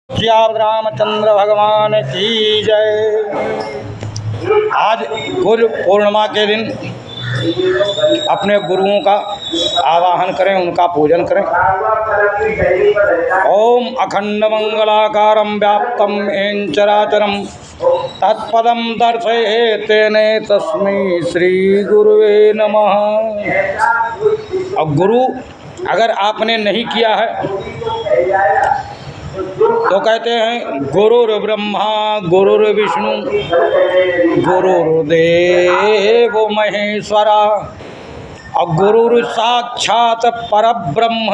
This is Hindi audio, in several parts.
श्री रामचंद्र भगवान की जय। आज गुरु पूर्णिमा के दिन अपने गुरुओं का आवाहन करें, उनका पूजन करें। ओम अखंड मंगलाकारं व्याप्तं येन चराचरं तत्पदं दर्शयेतेने तस्मै श्री गुरुवे नमः। अब गुरु अगर आपने नहीं किया है तो कहते हैं गुरुर्ब्रह्मा गुरुर्विष्णु गुरुर्देव महेश्वरा और गुरुर साक्षात परब्रह्म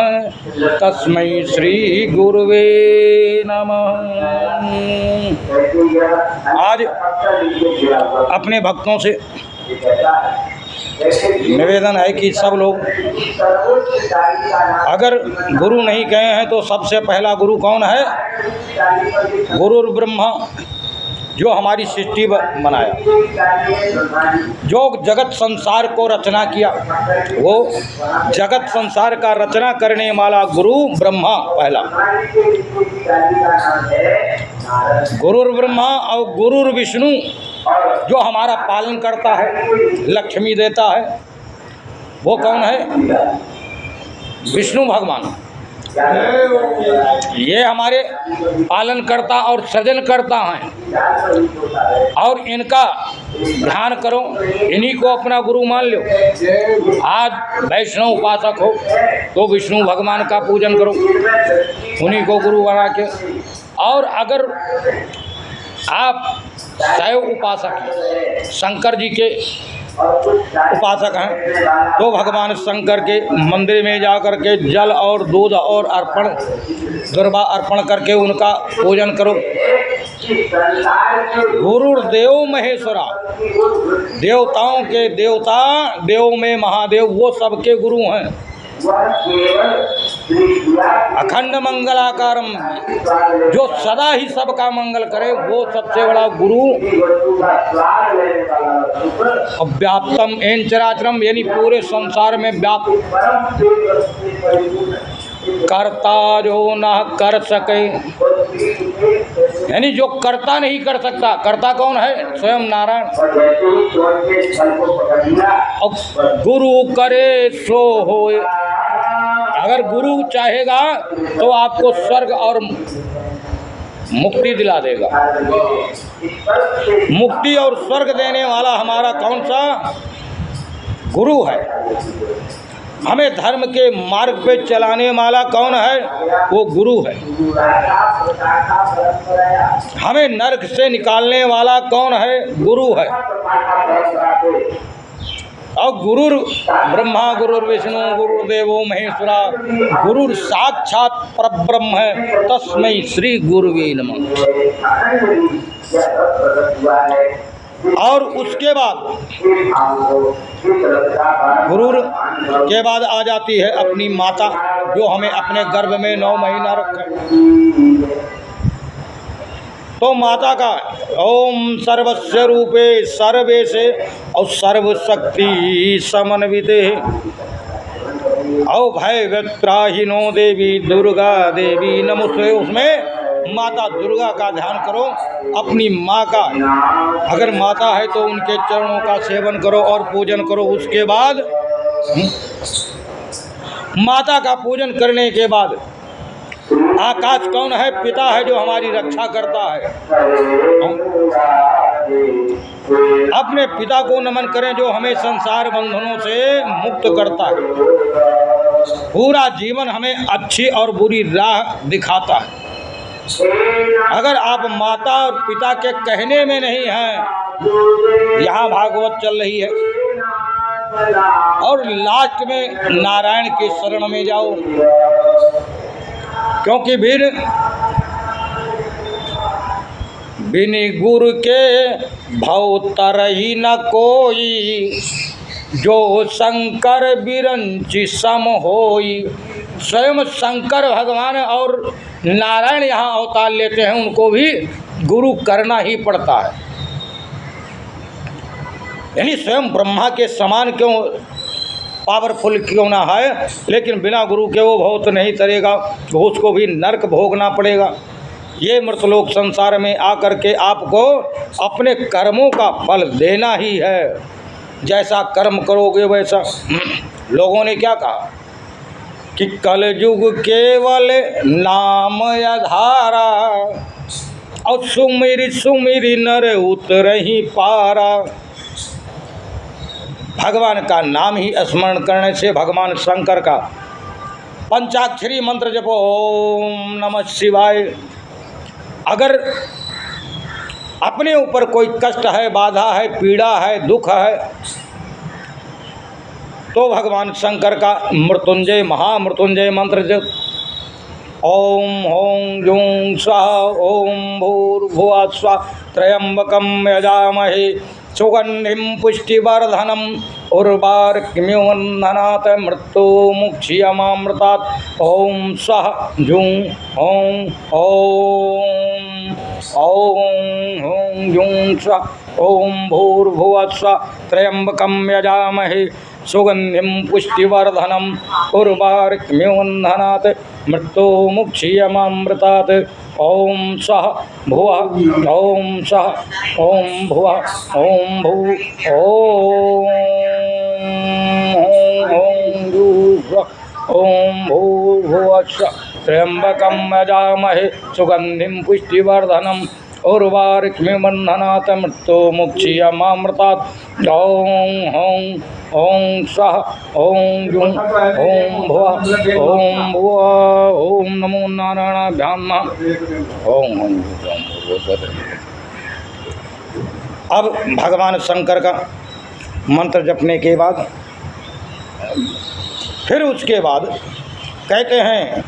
तस्मै श्री गुरुवे नमः। आज अपने भक्तों से निवेदन है कि सब लोग अगर गुरु नहीं कहे हैं तो सबसे पहला गुरु कौन है? गुरुर ब्रह्मा, जो हमारी सृष्टि बनाया, जो जगत संसार को रचना किया, वो जगत संसार का रचना करने वाला गुरु ब्रह्मा पहला। गुरुर ब्रह्मा और गुरुर विष्णु, जो हमारा पालन करता है, लक्ष्मी देता है, वो कौन है? विष्णु भगवान। ये हमारे पालन करता और सृजन करता हैं और इनका ध्यान करो, इन्हीं को अपना गुरु मान लो। आज वैष्णव उपासक हो तो विष्णु भगवान का पूजन करो, उन्हीं को गुरु बना के। और अगर आप शैव उपासक हैं, शंकर जी के उपासक हैं, तो भगवान शंकर के मंदिर में जा कर के जल और दूध और अर्पण दुर्वा अर्पण करके उनका पूजन करो। गुरुर्देव महेश्वरा, देवताओं के देवता, देव में महादेव, वो सबके गुरु हैं। अखंड मंगलाकारम, जो सदा ही सबका मंगल करे, वो सबसे बड़ा गुरु। व्याप्तम एन चराचरम, यानी पूरे संसार में व्याप्त, करता जो न कर सके, यानी जो करता नहीं कर सकता। करता कौन है? स्वयं नारायण। अब गुरु करे सो होए, अगर गुरु चाहेगा तो आपको स्वर्ग और मुक्ति दिला देगा। मुक्ति और स्वर्ग देने वाला हमारा कौन सा गुरु है? हमें धर्म के मार्ग पे चलाने वाला कौन है? वो गुरु है। हमें नरक से निकालने वाला कौन है? गुरु है। और गुरुर ब्रह्मा गुरुर्विष्णु गुरुर्देवो महेश्वरा गुरुर साक्षात परब्रह्म है तस्मै श्री गुरुवे नमः। और उसके बाद गुरुर के बाद आ जाती है अपनी माता, जो हमें अपने गर्भ में 9 महीना रखा। तो माता का ओम सर्वस्य रूपे सर्वे से और सर्वशक्ति समन्विते औ भय व्यत्राहिनो देवी दुर्गा देवी नमोस्तुते। उसमें माता दुर्गा का ध्यान करो, अपनी माँ का, अगर माता है तो उनके चरणों का सेवन करो और पूजन करो। उसके बाद माता का पूजन करने के बाद आकाश कौन है? पिता है, जो हमारी रक्षा करता है। अपने पिता को नमन करें, जो हमें संसार बंधनों से मुक्त करता है, पूरा जीवन हमें अच्छी और बुरी राह दिखाता है। अगर आप माता और पिता के कहने में नहीं हैं, यहाँ भागवत चल रही है, और लास्ट में नारायण के शरण में जाओ, क्योंकि बिन गुरु के भव तरही न कोई, जो शंकर बिरंची सम होई। स्वयं शंकर भगवान और नारायण यहाँ अवतार लेते हैं, उनको भी गुरु करना ही पड़ता है। यानी स्वयं ब्रह्मा के समान क्यों पावरफुल क्यों ना है, लेकिन बिना गुरु के वो बहुत नहीं तरेगा, तो उसको भी नरक भोगना पड़ेगा। ये मृतलोक संसार में आकर के आपको अपने कर्मों का फल देना ही है। जैसा कर्म करोगे वैसा। लोगों ने क्या कहा कि कलयुग केवल नाम आधारा और सुमिर सुमिर नर उतरहि पारा। भगवान का नाम ही स्मरण करने से भगवान शंकर का पंचाक्षरी मंत्र जपो, ओम नमः शिवाय। अगर अपने ऊपर कोई कष्ट है, बाधा है, पीड़ा है, दुख है, तो भगवान शंकर का मृत्युंजय महामृत्युंजय मंत्र जप, ओम ह्रौं जूं स्वाहा ओम भूर्भुवः स्वः त्र्यंबकं यजामहे सुगंधिं पुष्टिवर्धनम् उर्वारुकमिवन्धनात् मृत्युमुक्षीयमामृतात्। ओम स्वः जूं ॐ ॐ ॐ जूं स्वः ओम भूर्भुवः स्वः त्र्यंबकं यजामहे सुगंधिं पुष्टिवर्धनम् उर्वारुकमिवन्धनात् मृत्युमुक्षीयमामृतात्। ओम स्वः भुवः ओम स्वः ओम भुवः ओम भू ओम भूर्भुवः स्वः त्र्यंबकं यजामहे सुगंधिं पुष्टिवर्धनम् उर्वारुकमिवन्धनात् मृत्युमुक्षीयमामृतात्। ओम ह्रौं ओम स्वः ओम जूं ओम भुवः ओम भुवः ओम नमो नारायणाभ्यां नमः ओम ह्रौं जूं। अब भगवान शंकर का मंत्र जपने के बाद फिर उसके बाद कहते हैं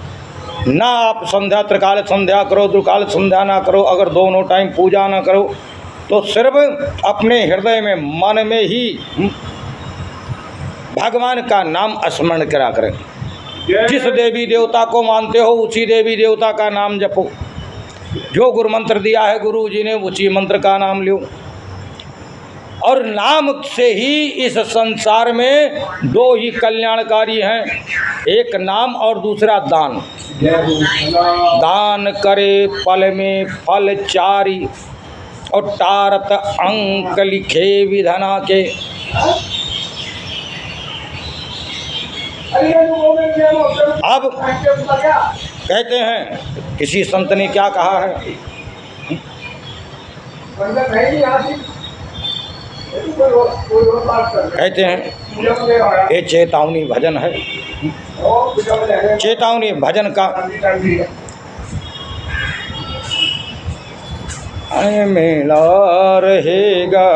ना आप संध्या त्रिकाल संध्या करो, दुकाल संध्या ना करो। अगर दोनों टाइम पूजा ना करो तो सिर्फ अपने हृदय में मन में ही भगवान का नाम स्मरण करा करें। जिस देवी देवता को मानते हो उसी देवी देवता का नाम जपो। जो गुरु मंत्र दिया है गुरु जी ने उसी मंत्र का नाम लो। और नाम से ही इस संसार में दो ही कल्याणकारी हैं, एक नाम और दूसरा दान। दान करे पल में फल चारी और टारत अंक लिखे विधना के। अब कहते हैं किसी संत ने क्या कहा है, कहते हैं ये चेतावनी भजन है। चेतावनी भजन का मेला रहेगा,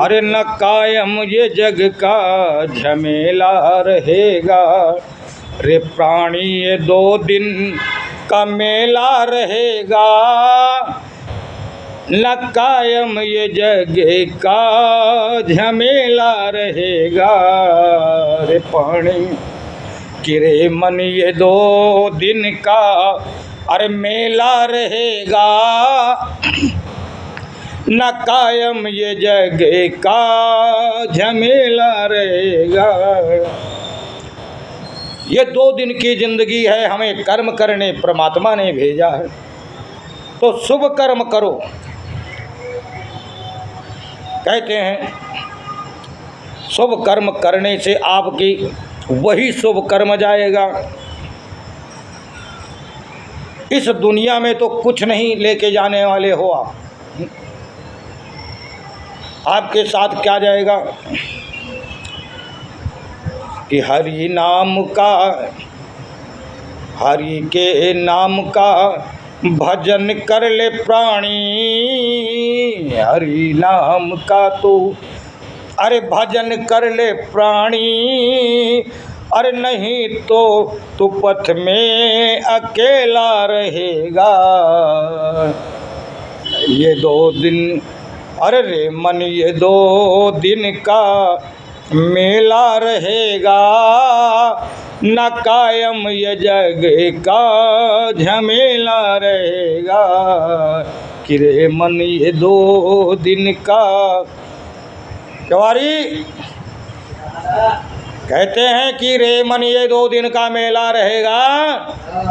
अरे न कायम ये जग का झमेला रहेगा। रे प्राणी ये 2 दिन का मेला रहेगा, न कायम ये जग का झमेला रहेगा। रे प्राणी किरे मन ये 2 दिन का अरे मेला रहेगा, न कायम ये जग का झमेला रहेगा। ये 2 दिन की जिंदगी है, हमें कर्म करने परमात्मा ने भेजा है, तो शुभ कर्म करो। कहते हैं शुभ कर्म करने से आपकी वही शुभ कर्म जाएगा। इस दुनिया में तो कुछ नहीं लेके जाने वाले हो आप। आपके साथ क्या जाएगा कि हरि नाम का, हरि के नाम का भजन कर ले प्राणी। हरि नाम का तो अरे भजन कर ले प्राणी, अरे नहीं तो तू पथ में अकेला रहेगा। ये 2 दिन अरे रे मन ये 2 दिन का मेला रहेगा, न कायम ये जग का झमेला रहेगा। कि रे मन ये 2 दिन का। तिवारी कहते हैं कि रे मन ये 2 दिन का मेला रहेगा,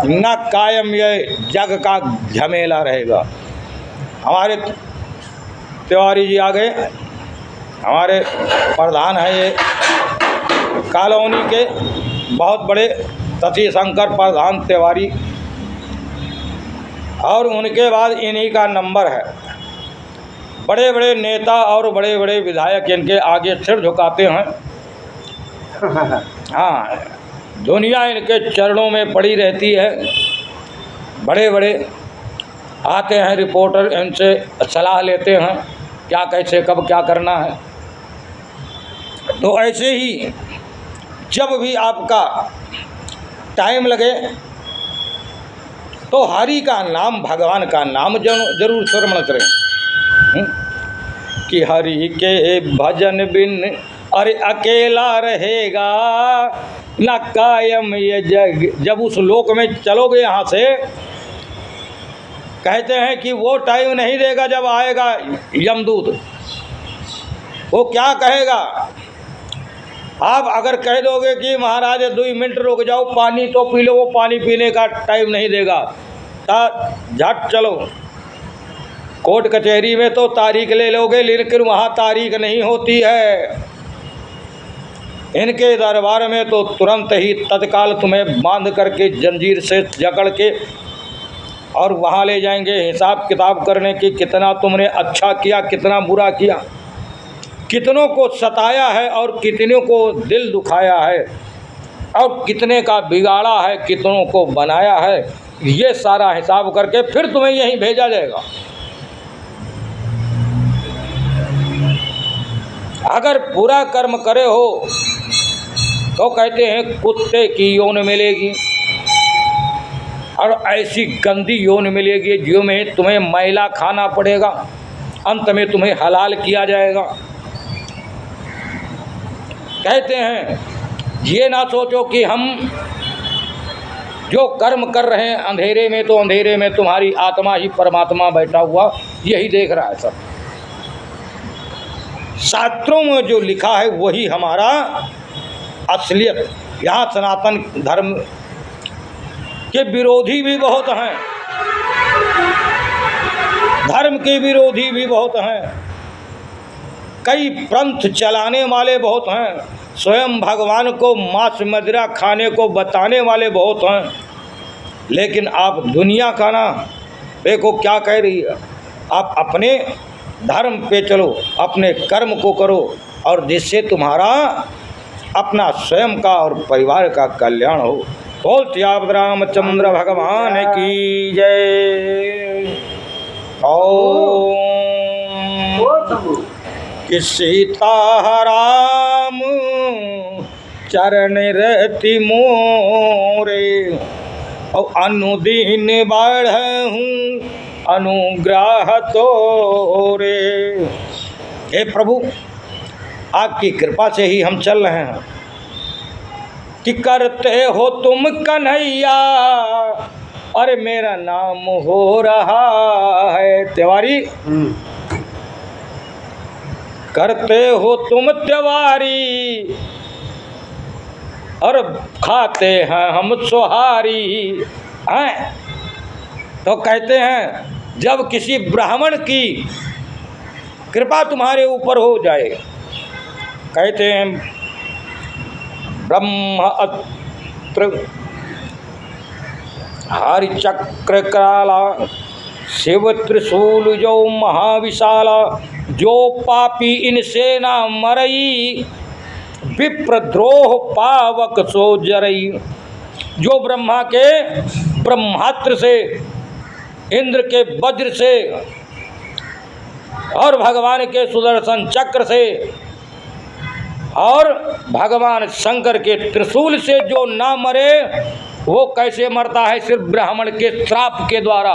न कायम ये जग का झमेला रहेगा। हमारे तिवारी जी आ गए, हमारे प्रधान हैं ये कॉलोनी के, बहुत बड़े शशि शंकर प्रधान तिवारी, और उनके बाद इन्हीं का नंबर है। बड़े बड़े नेता और बड़े बड़े विधायक इनके आगे सिर झुकाते हैं। हाँ, दुनिया इनके चरणों में पड़ी रहती है। बड़े बड़े आते हैं रिपोर्टर, इनसे सलाह लेते हैं क्या कैसे कब क्या करना है। तो ऐसे ही जब भी आपका टाइम लगे तो हरि का नाम, भगवान का नाम जरूर श्रवण करें कि हरि के भजन बिन अरे अकेला रहेगा न कायम ये जग। जब उस लोक में चलोगे यहाँ से, कहते हैं कि वो टाइम नहीं देगा जब आएगा यमदूत। वो क्या कहेगा, आप अगर कह दोगे कि महाराज 2 मिनट रुक जाओ पानी तो पी लो, वो पानी पीने का टाइम नहीं देगा। झट चलो, कोर्ट कचहरी में तो तारीख ले लोगे, लेकिन वहाँ तारीख नहीं होती है। इनके दरबार में तो तुरंत ही तत्काल तुम्हें बांध करके जंजीर से जकड़ के और वहाँ ले जाएंगे हिसाब किताब करने की, कितना तुमने अच्छा किया, कितना बुरा किया, कितनों को सताया है और कितनों को दिल दुखाया है, और कितने का बिगाड़ा है, कितनों को बनाया है। ये सारा हिसाब करके फिर तुम्हें यहीं भेजा जाएगा। अगर पूरा कर्म करे हो तो कहते हैं कुत्ते की यौन मिलेगी, और ऐसी गंदी यौन मिलेगी जो में तुम्हें मैला खाना पड़ेगा, अंत में तुम्हें हलाल किया जाएगा। कहते हैं ये ना सोचो कि हम जो कर्म कर रहे हैं अंधेरे में, तो अंधेरे में तुम्हारी आत्मा ही परमात्मा बैठा हुआ यही देख रहा है। सब शास्त्रों में जो लिखा है वही हमारा असलियत। यहाँ सनातन धर्म के विरोधी भी बहुत हैं, धर्म के विरोधी भी बहुत हैं, कई पंथ चलाने वाले बहुत हैं, स्वयं भगवान को मांस मदिरा खाने को बताने वाले बहुत हैं। लेकिन आप दुनिया का ना देखो क्या कह रही है। आप अपने धर्म पे चलो, अपने कर्म को करो, और जिससे तुम्हारा अपना स्वयं का और परिवार का कल्याण हो। बोल श्री रामचंद्र भगवान की जय। ओम कि सीता राम चरण रति मोरे, और अनुदीन बढ़हूँ अनुग्रह तोरे। हे प्रभु, आपकी कृपा से ही हम चल रहे हैं कि करते हो तुम कन्हैया, अरे मेरा नाम हो रहा है तिवारी। करते हो तुम तिवारी और खाते हैं हम सोहारी हैं। तो कहते हैं जब किसी ब्राह्मण की कृपा तुम्हारे ऊपर हो जाए, कहते हैं ब्रह्म अत्र हरिचक्र कराला, शिव त्रिशूल जो महाविशाला, जो पापी इनसे ना मरई, विप्रद्रोह पावक सो जरई। जो ब्रह्मा के ब्रह्मास्त्र से, इंद्र के वज्र से और भगवान के सुदर्शन चक्र से और भगवान शंकर के त्रिशूल से जो ना मरे, वो कैसे मरता है? सिर्फ ब्राह्मण के श्राप के द्वारा।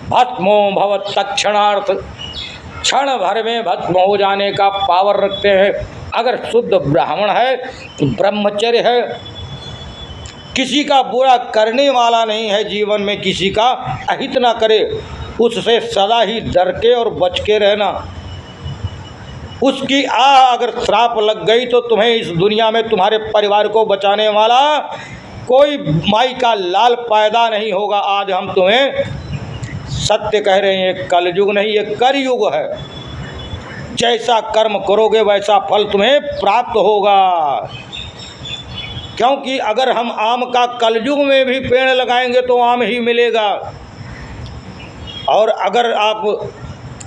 भस्मो भवत तत्क्षणार्थ, क्षण भर में भस्म हो जाने का पावर रखते हैं। अगर शुद्ध ब्राह्मण है, ब्रह्मचर्य है, किसी का बुरा करने वाला नहीं है, जीवन में किसी का अहित ना करे, उससे सदा ही डर के और बच के रहना। उसकी अगर श्राप लग गई तो तुम्हें इस दुनिया में तुम्हारे परिवार को बचाने वाला कोई माई का लाल पैदा नहीं होगा। आज हम तुम्हें सत्य कह रहे हैं, ये कलयुग नहीं, ये कलयुग है। जैसा कर्म करोगे वैसा फल तुम्हें प्राप्त होगा। क्योंकि अगर हम आम का कलयुग में भी पेड़ लगाएंगे तो आम ही मिलेगा, और अगर आप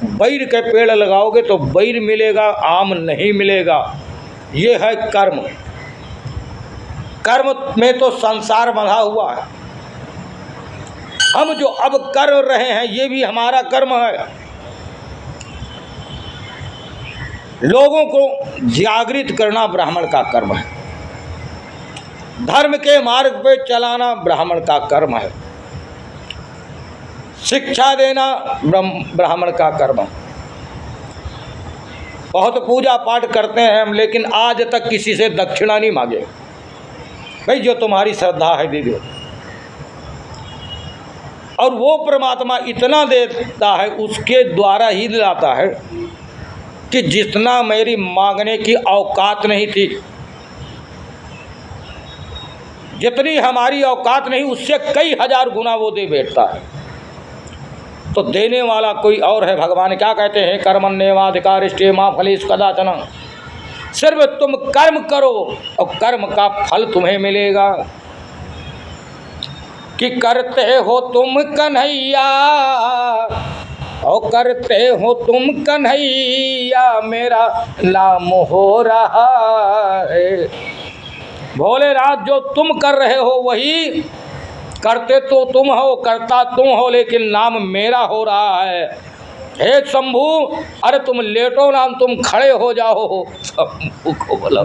बैर के पेड़ लगाओगे तो बैर मिलेगा, आम नहीं मिलेगा। ये है कर्म। कर्म में तो संसार बंधा हुआ है। हम जो अब कर रहे हैं ये भी हमारा कर्म है। लोगों को जागृत करना ब्राह्मण का कर्म है। धर्म के मार्ग पे चलाना ब्राह्मण का कर्म है। शिक्षा देना ब्राह्मण का कर्म है। बहुत पूजा पाठ करते हैं हम, लेकिन आज तक किसी से दक्षिणा नहीं मांगे। भाई जो तुम्हारी श्रद्धा है दे दो, और वो परमात्मा इतना देता है, उसके द्वारा ही दिलाता है कि जितना मेरी मांगने की औकात नहीं थी, जितनी हमारी औकात नहीं, उससे कई हजार गुना वो दे बैठता है। तो देने वाला कोई और है। भगवान क्या कहते हैं? कर्मण्येवाधिकारस्ते मा फलेषु कदाचन। सिर्फ तुम कर्म करो और कर्म का फल तुम्हें मिलेगा। कि करते हो तुम कन्हैया, और करते हो तुम कन्हैया, मेरा नाम हो रहा है। भोलेनाथ जो तुम कर रहे हो वही करते तो तुम हो, करता तुम हो, लेकिन नाम मेरा हो रहा है। हे शंभू, अरे तुम लेटो ना, तुम खड़े हो जाओ। शंभू को बोला,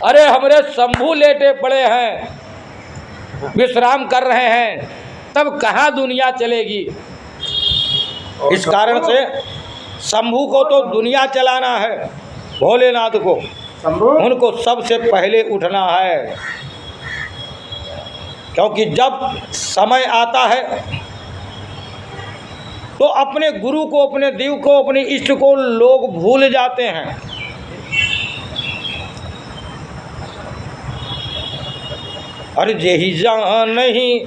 अरे हमारे शंभू लेटे पड़े हैं, विश्राम कर रहे हैं, तब कहाँ दुनिया चलेगी। इस कारण से शंभू को तो दुनिया चलाना है, भोलेनाथ को उनको सबसे पहले उठना है। क्योंकि जब समय आता है तो अपने गुरु को, अपने देव को, अपने इष्ट को लोग भूल जाते हैं। अरे जेहि जान नहीं,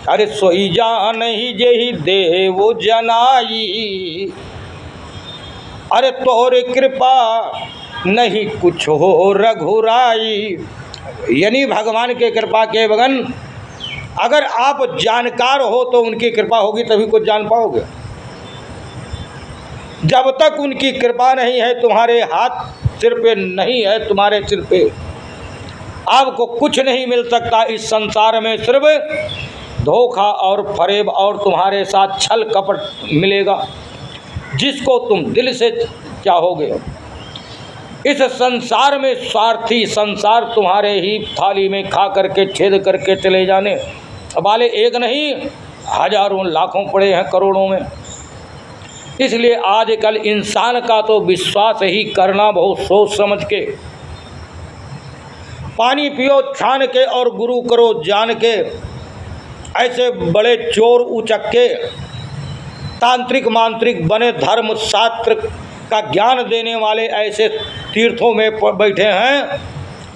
अरे सोई जान नहीं जेहि देव जनाई। अरे तोरे कृपा नहीं कुछ हो रघुराई। यानी भगवान के कृपा के बगन अगर आप जानकार हो तो उनकी कृपा होगी, तभी कुछ जान पाओगे। जब तक उनकी कृपा नहीं है, तुम्हारे हाथ सिर पे नहीं है, तुम्हारे सिर पे आपको कुछ नहीं मिल सकता। इस संसार में सिर्फ धोखा और फरेब और तुम्हारे साथ छल कपट मिलेगा, जिसको तुम दिल से चाहोगे। इस संसार में स्वार्थी संसार तुम्हारे ही थाली में खा करके छेद करके चले जाने वाले एक नहीं, हजारों लाखों पड़े हैं, करोड़ों में। इसलिए आजकल इंसान का तो विश्वास ही करना बहुत सोच समझ के। पानी पियो छान के और गुरु करो जान के। ऐसे बड़े चोर उचक्के तांत्रिक मांत्रिक बने, धर्म शास्त्र का ज्ञान देने वाले ऐसे तीर्थों में बैठे हैं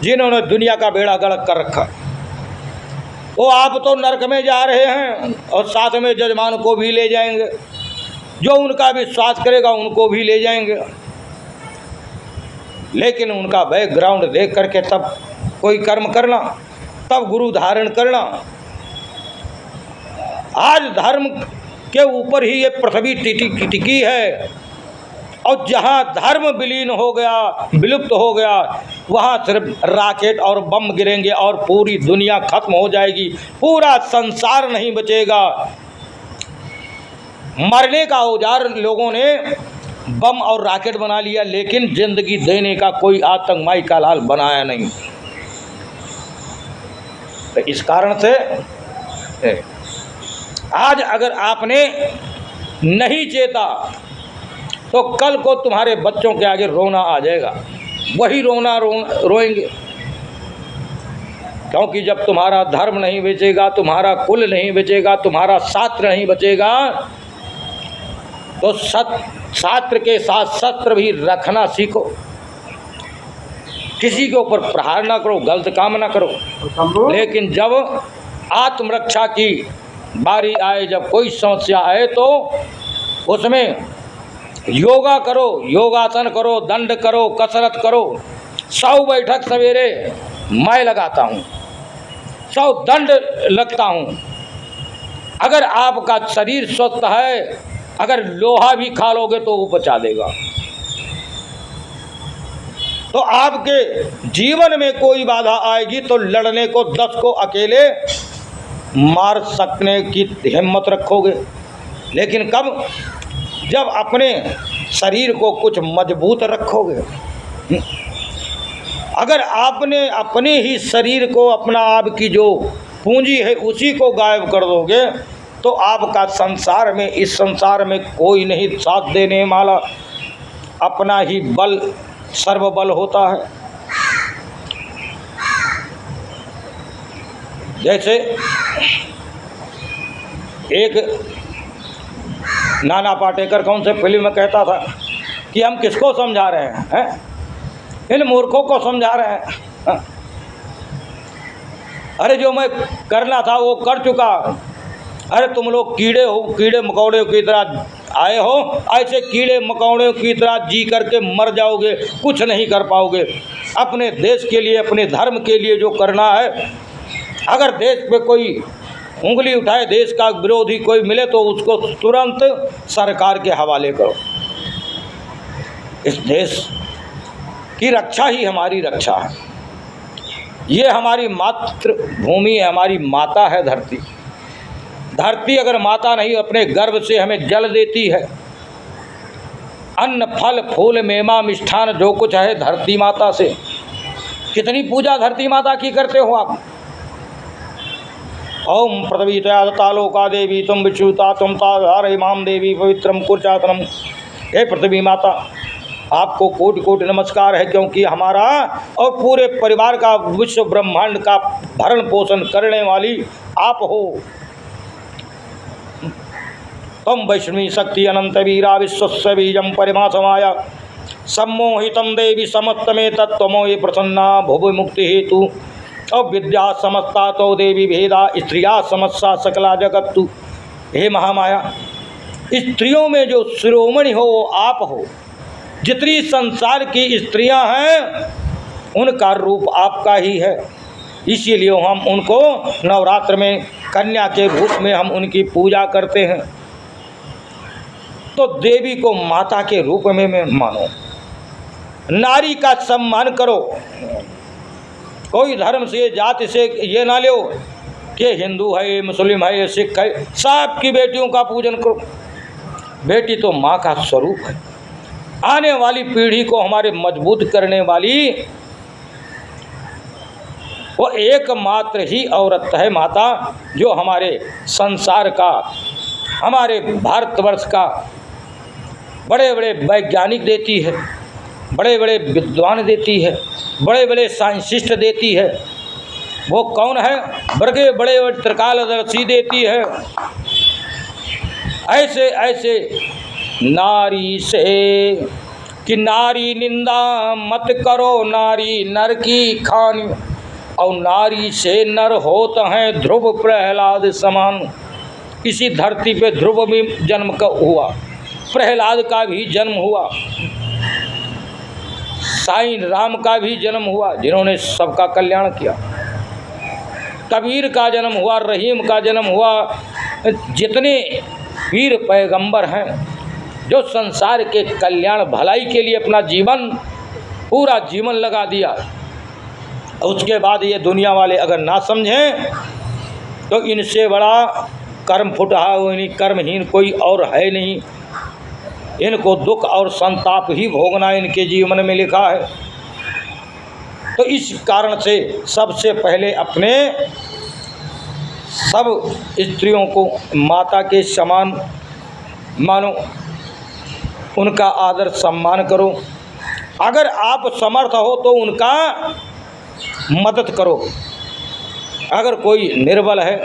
जिन्होंने दुनिया का बेड़ा गर्क कर रखा। वो आप तो नरक में जा रहे हैं और साथ में जजमान को भी ले जाएंगे। जो उनका विश्वास करेगा उनको भी ले जाएंगे। लेकिन उनका बैकग्राउंड देख करके तब कोई कर्म करना, तब गुरु धारण करना। आज धर्म के ऊपर ही ये पृथ्वी टिकी है, और जहाँ धर्म विलीन हो गया, विलुप्त हो गया, वहाँ सिर्फ रॉकेट और बम गिरेंगे और पूरी दुनिया खत्म हो जाएगी। पूरा संसार नहीं बचेगा। मरने का औजार लोगों ने बम और रॉकेट बना लिया, लेकिन जिंदगी देने का कोई आतंक माई का लाल बनाया नहीं। तो इस कारण से आज अगर आपने नहीं चेता तो कल को तुम्हारे बच्चों के आगे रोना आ जाएगा। वही रोएंगे। क्योंकि जब तुम्हारा धर्म नहीं बचेगा, तुम्हारा कुल नहीं बचेगा, तुम्हारा शास्त्र नहीं बचेगा, तो शास्त्र के साथ शस्त्र भी रखना सीखो। किसी के ऊपर प्रहार ना करो, गलत काम ना करो। लेकिन जब आत्मरक्षा की बारी आए, जब कोई समस्या आए, तो उसमें योगा करो, योगासन करो, दंड करो, कसरत करो। 100 बैठक सवेरे मैं लगाता हूँ, 100 दंड लगता हूँ। अगर आपका शरीर स्वस्थ है, अगर लोहा भी खा लोगे तो वो पचा देगा। तो आपके जीवन में कोई बाधा आएगी तो लड़ने को 10 को अकेले मार सकने की हिम्मत रखोगे। लेकिन कब? जब अपने शरीर को कुछ मजबूत रखोगे। अगर आपने अपने ही शरीर को, अपना आपकी जो पूंजी है उसी को गायब कर दोगे तो आपका संसार में, इस संसार में कोई नहीं साथ देने वाला। अपना ही बल सर्वबल होता है। जैसे एक नाना पाटेकर कौन से फिल्म में कहता था कि हम किसको समझा रहे हैं? इन मूर्खों को समझा रहे हैं। अरे जो मैं करना था वो कर चुका। अरे तुम लोग कीड़े हो, कीड़े मकोड़े की तरह आए हो, ऐसे कीड़े मकोड़ों की तरह जी करके मर जाओगे, कुछ नहीं कर पाओगे। अपने देश के लिए, अपने धर्म के लिए जो करना है, अगर देश पे कोई उंगली उठाए, देश का विरोधी कोई मिले तो उसको तुरंत सरकार के हवाले करो। इस देश की रक्षा ही हमारी रक्षा है। ये हमारी मातृभूमि है, हमारी माता है धरती। धरती अगर माता नहीं अपने गर्भ से हमें जल देती है, अन्न फल फूल मेवा मिष्ठान जो कुछ है धरती माता से। कितनी पूजा धरती माता की करते हो आप। ओम पृथ्वी तया लोका देवी तुम विश्रुता तुम ताधार इमाम देवी पवित्रम कुर्चातनम। हे पृथ्वी माता, आपको कोटि कोटि नमस्कार है, क्योंकि हमारा और पूरे परिवार का, विश्व ब्रह्मांड का भरण पोषण करने वाली आप हो। तम वैष्णवी शक्ति अनंत वीरा विश्वस्य बीजम परिमा समाया सम्मोहितम देवी समस्त में तत्वमोहि प्रसन्ना भुव मुक्ति हेतु और विद्या समस्ता तो देवी भेदा स्त्रिया समस्या सकला जगत्तु। हे महामाया, स्त्रियों में जो शिरोमणि हो वो आप हो। जितनी संसार की स्त्रियां हैं उनका रूप आपका ही है। इसीलिए हम उनको नवरात्र में कन्या के रूप में हम उनकी पूजा करते हैं। तो देवी को माता के रूप में मानो, नारी का सम्मान करो। कोई धर्म से, जाति से ये ना लो कि हिंदू है, मुस्लिम है, सिख है, सबकी बेटियों का पूजन करो। बेटी तो माँ का स्वरूप है। आने वाली पीढ़ी को हमारे मजबूत करने वाली वो एकमात्र ही औरत है माता, जो हमारे संसार का, हमारे भारतवर्ष का बड़े बड़े वैज्ञानिक देती है, बड़े बड़े विद्वान देती है, बड़े बड़े साइंटिस्ट देती है। वो कौन है? बड़े बड़े त्रिकालदर्शी देती है। ऐसे ऐसे नारी से कि नारी निंदा मत करो, नारी नर की खानी, और नारी से नर होते हैं ध्रुव प्रहलाद समान। इसी धरती पे ध्रुव भी जन्म का हुआ, प्रहलाद का भी जन्म हुआ, साईं राम का भी जन्म हुआ जिन्होंने सबका कल्याण किया, कबीर का जन्म हुआ, रहीम का जन्म हुआ। जितने वीर पैगंबर हैं जो संसार के कल्याण भलाई के लिए अपना जीवन, पूरा जीवन लगा दिया, उसके बाद ये दुनिया वाले अगर ना समझें तो इनसे बड़ा कर्म फुटा, कर्महीन कोई और है नहीं। इनको दुख और संताप ही भोगना इनके जीवन में लिखा है। तो इस कारण से सबसे पहले अपने सब स्त्रियों को माता के समान मानो, उनका आदर सम्मान करो। अगर आप समर्थ हो तो उनका मदद करो। अगर कोई निर्बल है,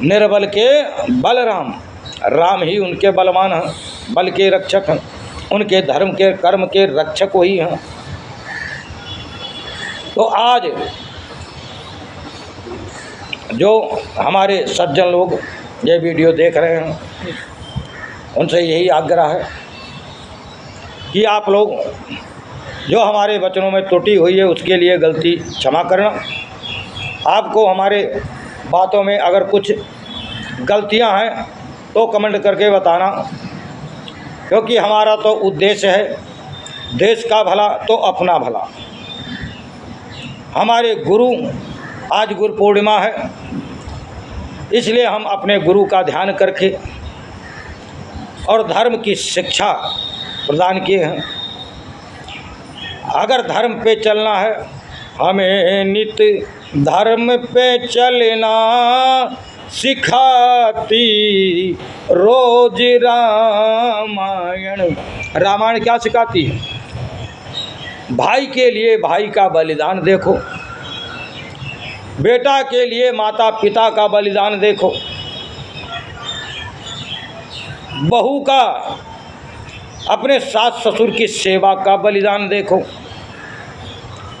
निर्बल के बलराम, राम ही उनके बलवान हैं। बल के रक्षक हैं, उनके धर्म के कर्म के रक्षक वही हैं। तो आज जो हमारे सज्जन लोग ये वीडियो देख रहे हैं, उनसे यही आग्रह है कि आप लोग जो हमारे वचनों में त्रुटि हुई है उसके लिए गलती क्षमा करना। आपको हमारे बातों में अगर कुछ गलतियां हैं तो कमेंट करके बताना, क्योंकि हमारा तो उद्देश्य है देश का भला तो अपना भला। हमारे गुरु, आज गुरु पूर्णिमा है, इसलिए हम अपने गुरु का ध्यान करके और धर्म की शिक्षा प्रदान किए हैं। अगर धर्म पे चलना है, हमें नित्य धर्म पे चलना सिखाती रोज रामायण। रामायण क्या सिखाती है? भाई के लिए भाई का बलिदान देखो, बेटा के लिए माता पिता का बलिदान देखो, बहू का अपने सास ससुर की सेवा का बलिदान देखो।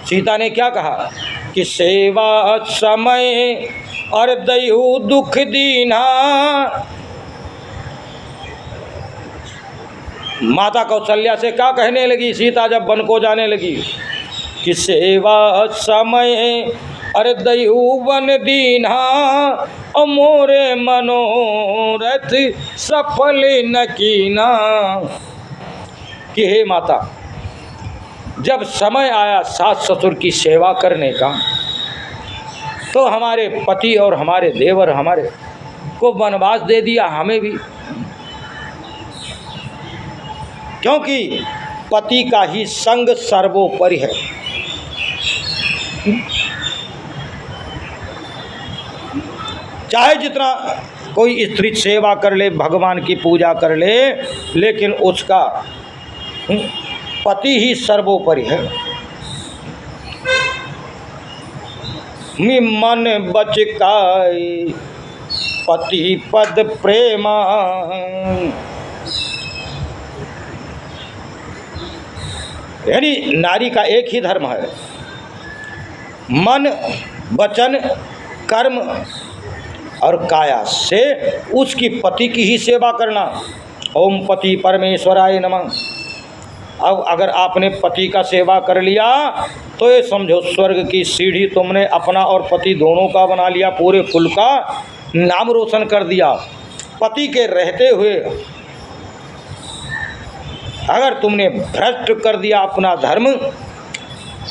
सीता ने क्या कहा कि सेवा समय और दयु दुख दीना। माता कौशल्या से क्या कहने लगी सीता जब वन को जाने लगी कि सेवा समय और दयु वन दीना और मोरे मनोरथ सफल न कीना। कि हे माता, जब समय आया सास ससुर की सेवा करने का तो हमारे पति और हमारे देवर हमारे को वनवास दे दिया, हमें भी, क्योंकि पति का ही संग सर्वोपरि है। चाहे जितना कोई स्त्री सेवा कर ले, भगवान की पूजा कर ले, लेकिन उसका पति ही सर्वोपरि है। मन बचकाए पति पद प्रेमा। यानी नारी का एक ही धर्म है, मन वचन कर्म और काया से उसकी पति की ही सेवा करना। ओम पति परमेश्वराय नमः। अब अगर आपने पति का सेवा कर लिया तो ये समझो स्वर्ग की सीढ़ी तुमने अपना और पति दोनों का बना लिया, पूरे कुल का नाम रोशन कर दिया। पति के रहते हुए अगर तुमने भ्रष्ट कर दिया अपना धर्म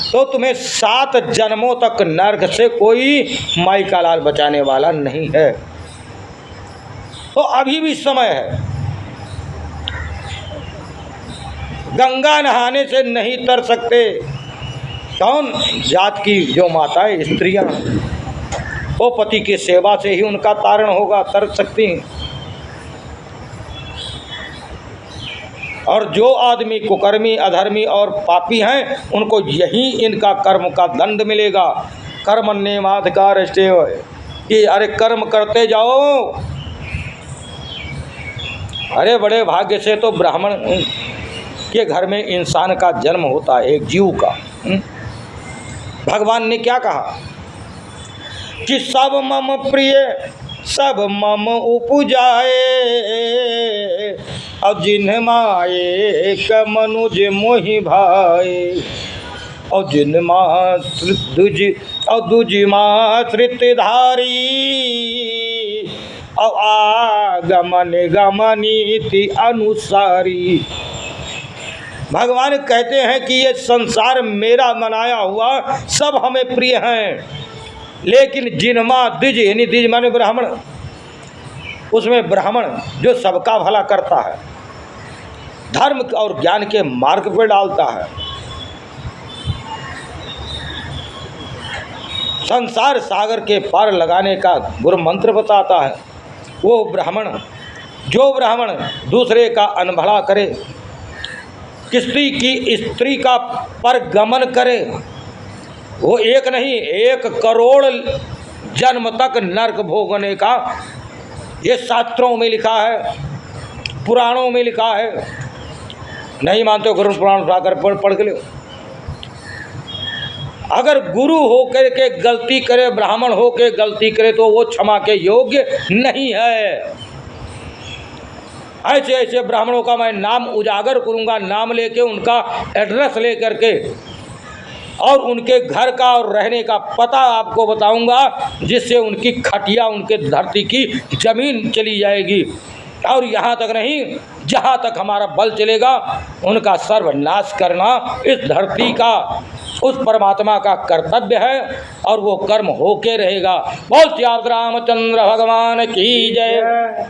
तो तुम्हें 7 जन्मों तक नरक से कोई माई का लाल बचाने वाला नहीं है। तो अभी भी समय है। गंगा नहाने से नहीं तर सकते कौन? जात की जो माताएं स्त्रियां, वो पति की सेवा से ही उनका तारण होगा, तर सकती हैं। और जो आदमी कुकर्मी अधर्मी और पापी हैं उनको यही इनका कर्म का दंड मिलेगा। कर्मण्येवाधिकार कि अरे कर्म करते जाओ। अरे बड़े भाग्य से तो ब्राह्मण के घर में इंसान का जन्म होता है, एक जीव का। भगवान ने क्या कहा कि सब मम प्रिय सब मम उपजाए और जिन्ह माए क मनुज मोहि भाई और जिन दुज मातृत धारी और आगमन गमनीति अनुसारी। भगवान कहते हैं कि ये संसार मेरा बनाया हुआ सब हमें प्रिय हैं, लेकिन जिनमा द्विज यानी द्विज माने ब्राह्मण, उसमें ब्राह्मण जो सबका भला करता है, धर्म और ज्ञान के मार्ग पर डालता है, संसार सागर के पार लगाने का गुरु मंत्र बताता है, वो ब्राह्मण। जो ब्राह्मण दूसरे का अनभला करे, किसी की स्त्री का परगमन करे, वो एक नहीं 1 करोड़ जन्म तक नरक भोगने का ये शास्त्रों में लिखा है। पुराणों में लिखा है, नहीं मानते हो गरुड़ पुराण उठाकर पढ़ के लो। अगर गुरु होकर के गलती करे, ब्राह्मण होकर गलती करे तो वो क्षमा के योग्य नहीं है। ऐसे ऐसे ब्राह्मणों का मैं नाम उजागर करूंगा, नाम लेके उनका एड्रेस ले करके और उनके घर का और रहने का पता आपको बताऊंगा, जिससे उनकी खटिया, उनके धरती की जमीन चली जाएगी। और यहाँ तक नहीं, जहाँ तक हमारा बल चलेगा उनका सर्वनाश करना इस धरती का, उस परमात्मा का कर्तव्य है और वो कर्म होके रहेगा। बोल श्री रामचंद्र भगवान की जय।